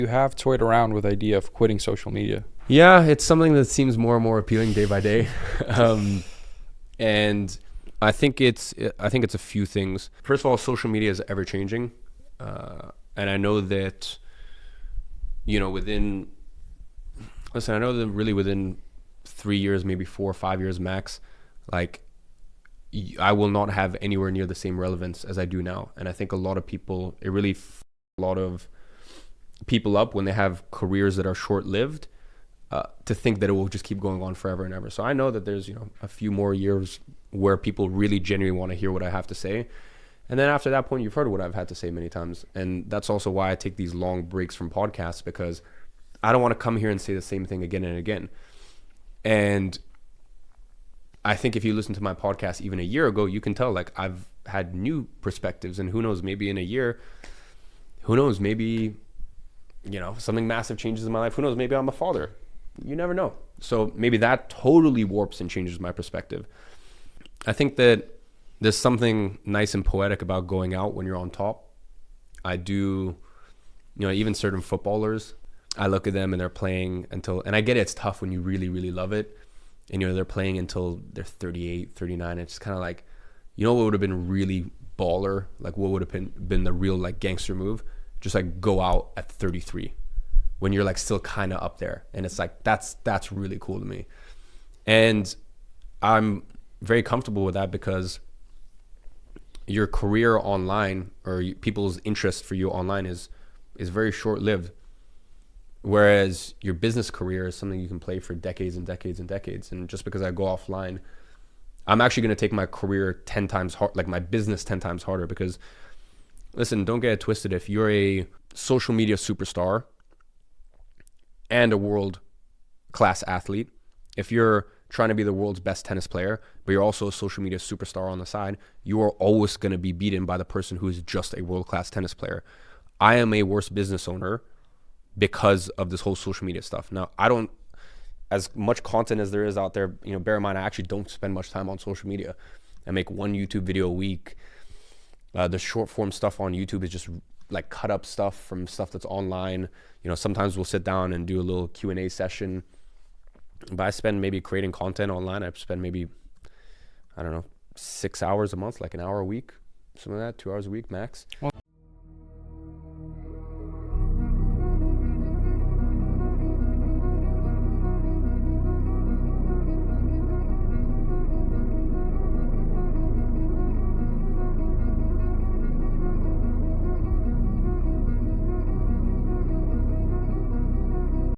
You have toyed around with the idea of quitting social media. Yeah, it's something that seems more and more appealing day by day. And I think it's a few things. First of all, social media is ever changing. And I know that, I know that really within 3 years, maybe 4 or 5 years max, like I will not have anywhere near the same relevance as I do now. And I think a lot of people, it really a lot of people up when they have careers that are short-lived, to think that it will just keep going on forever and ever. So I know that there's, a few more years where people really genuinely want to hear what I have to say. And then after that point, you've heard what I've had to say many times. And that's also why I take these long breaks from podcasts, because I don't want to come here and say the same thing again and again. And I think if you listen to my podcast even a year ago, you can tell like I've had new perspectives, and who knows, maybe in a year, maybe, something massive changes in my life. Who knows, maybe I'm a father. You never know. So maybe that totally warps and changes my perspective. I think that there's something nice and poetic about going out when you're on top. I do, even certain footballers, I look at them and they're playing and I get it, it's tough when you really, really love it. And, they're playing until they're 38, 39. It's kind of like, what would have been really baller? Like what would have been the real like gangster move? Just like go out at 33 when you're like still kind of up there. And it's like, that's really cool to me. And I'm very comfortable with that, because your career online or people's interest for you online is very short-lived. Whereas your business career is something you can play for decades and decades and decades. And just because I go offline, I'm actually going to take my career 10 times hard, like my business 10 times harder, because listen, don't get it twisted. If you're a social media superstar and a world-class athlete, if you're trying to be the world's best tennis player, but you're also a social media superstar on the side, you are always going to be beaten by the person who is just a world-class tennis player. I am a worse business owner because of this whole social media stuff. Now, I don't, as much content as there is out there, bear in mind, I actually don't spend much time on social media. I make one YouTube video a week. The short form stuff on YouTube is just like cut up stuff from stuff that's online. Sometimes we'll sit down and do a little Q&A session, but I spend maybe creating content online. I spend maybe, 6 hours a month, like an hour a week, something like that, 2 hours a week max. Well,